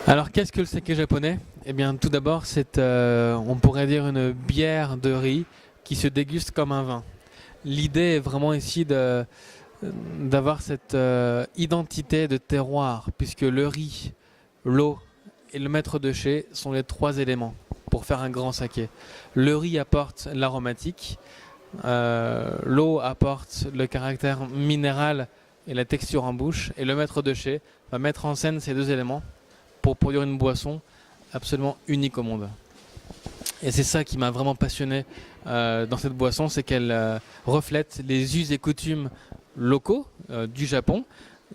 Alors qu'est-ce que le saké japonais? Eh bien tout d'abord c'est, on pourrait dire, une bière de riz qui se déguste comme un vin. L'idée est vraiment ici d'avoir cette identité de terroir, puisque le riz, l'eau et le maître de chai sont les trois éléments pour faire un grand saké. Le riz apporte l'aromatique, l'eau apporte le caractère minéral et la texture en bouche, et le maître de chai va mettre en scène ces deux éléments pour produire une boisson absolument unique au monde. Et c'est ça qui m'a vraiment passionné dans cette boisson, c'est qu'elle reflète les us et coutumes locaux du Japon.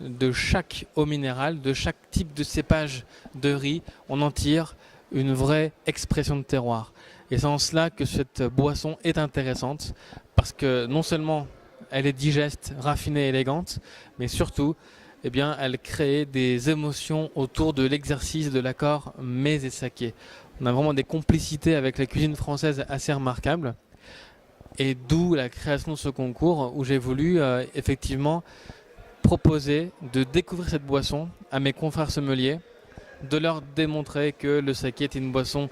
De chaque eau minérale, de chaque type de cépage de riz, on en tire une vraie expression de terroir. Et c'est en cela que cette boisson est intéressante, parce que non seulement elle est digeste, raffinée et élégante, mais surtout eh bien, elle crée des émotions autour de l'exercice de l'accord mets et saké. On a vraiment des complicités avec la cuisine française assez remarquables, et d'où la création de ce concours où j'ai voulu effectivement proposer de découvrir cette boisson à mes confrères sommeliers, de leur démontrer que le saké est une boisson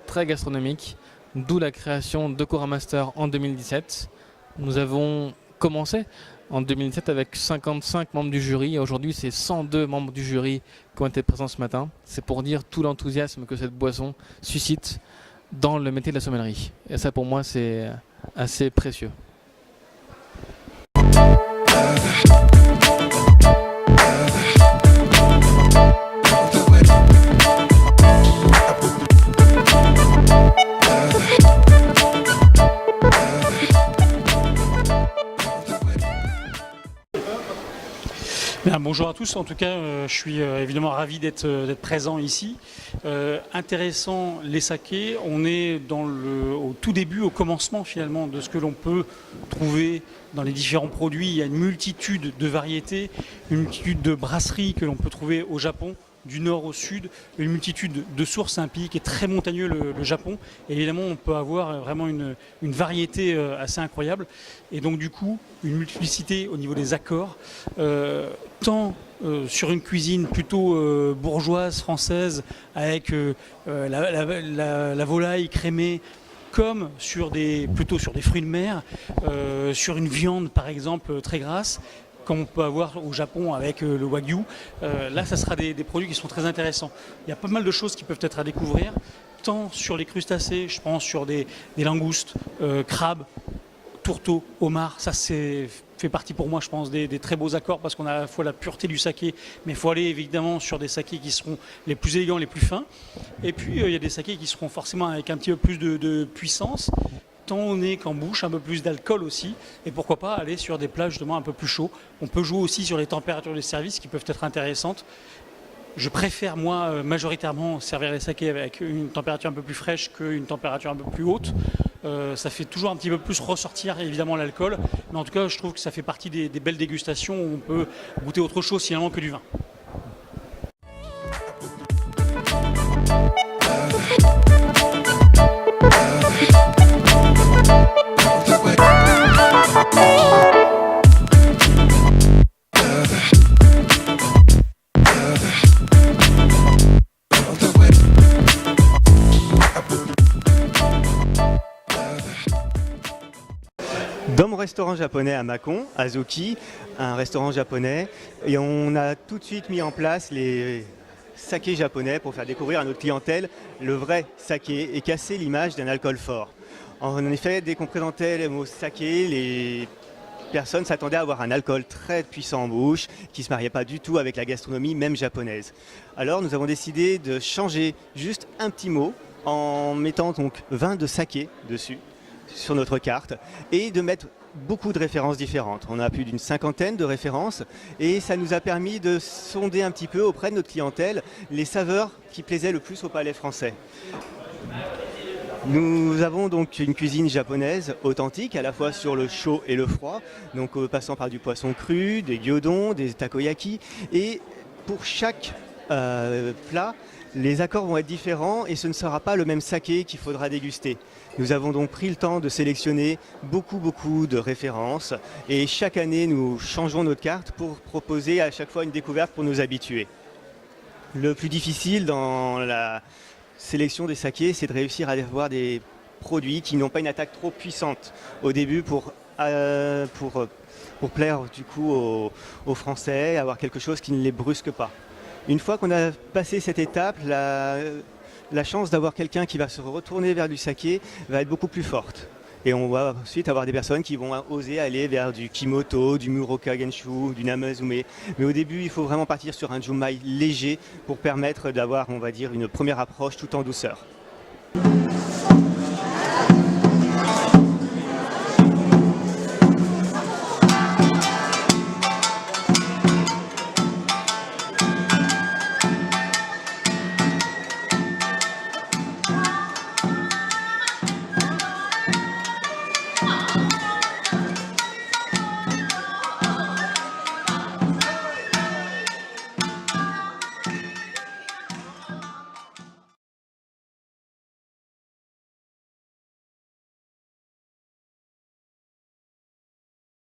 très gastronomique, d'où la création de Kura Master en 2017. Nous avons commencé en 2007 avec 55 membres du jury, et aujourd'hui c'est 102 membres du jury qui ont été présents ce matin. C'est pour dire tout l'enthousiasme que cette boisson suscite dans le métier de la sommellerie. Et ça pour moi c'est assez précieux. Bien, bonjour à tous, en tout cas je suis évidemment ravi d'être présent ici. Intéressant les sakés, on est au tout début, au commencement finalement de ce que l'on peut trouver dans les différents produits. Il y a une multitude de variétés, une multitude de brasseries que l'on peut trouver au Japon, du nord au sud, une multitude de sources. C'est un pays qui est très montagneux, le Japon, et évidemment on peut avoir vraiment une variété assez incroyable, et donc du coup une multiplicité au niveau des accords, tant sur une cuisine plutôt bourgeoise, française, avec la volaille crémée, comme plutôt sur des fruits de mer, sur une viande par exemple très grasse, comme on peut avoir au Japon avec le Wagyu. Là, ça sera des produits qui sont très intéressants. Il y a pas mal de choses qui peuvent être à découvrir, tant sur les crustacés, je pense sur des langoustes, crabes, tourteaux, homards. Ça, fait partie pour moi, je pense, des très beaux accords, parce qu'on a à la fois la pureté du saké, mais il faut aller évidemment sur des sakés qui seront les plus élégants, les plus fins. Et puis, il y a des sakés qui seront forcément avec un petit peu plus de puissance, tant au nez qu'en bouche, un peu plus d'alcool aussi, et pourquoi pas aller sur des plats justement un peu plus chauds. On peut jouer aussi sur les températures de service qui peuvent être intéressantes. Je préfère moi majoritairement servir les sakés avec une température un peu plus fraîche qu'une température un peu plus haute. Ça fait toujours un petit peu plus ressortir évidemment l'alcool, mais en tout cas je trouve que ça fait partie des belles dégustations où on peut goûter autre chose finalement que du vin. Dans mon restaurant japonais à Mâcon, Azuki, un restaurant japonais, et on a tout de suite mis en place les sakés japonais pour faire découvrir à notre clientèle le vrai saké et casser l'image d'un alcool fort. En effet, dès qu'on présentait le mot saké, les personnes s'attendaient à avoir un alcool très puissant en bouche, qui ne se mariait pas du tout avec la gastronomie, même japonaise. Alors nous avons décidé de changer juste un petit mot en mettant donc vin de saké dessus. sur notre carte et de mettre beaucoup de références différentes. On a plus d'une 50aine de références et ça nous a permis de sonder un petit peu auprès de notre clientèle les saveurs qui plaisaient le plus au palais français. Nous avons donc une cuisine japonaise authentique, à la fois sur le chaud et le froid, donc passant par du poisson cru, des gyudon, des takoyaki. Et pour chaque plat, les accords vont être différents et ce ne sera pas le même saké qu'il faudra déguster. Nous avons donc pris le temps de sélectionner beaucoup de références et chaque année nous changeons notre carte pour proposer à chaque fois une découverte pour nos habitués. Le plus difficile dans la sélection des sakés, c'est de réussir à avoir des produits qui n'ont pas une attaque trop puissante au début pour plaire du coup aux Français, avoir quelque chose qui ne les brusque pas. Une fois qu'on a passé cette étape, la chance d'avoir quelqu'un qui va se retourner vers du saké va être beaucoup plus forte. Et on va ensuite avoir des personnes qui vont oser aller vers du Kimoto, du Muroka Genshu, du Namazume. Mais au début, il faut vraiment partir sur un Junmai léger pour permettre d'avoir, on va dire, une première approche tout en douceur.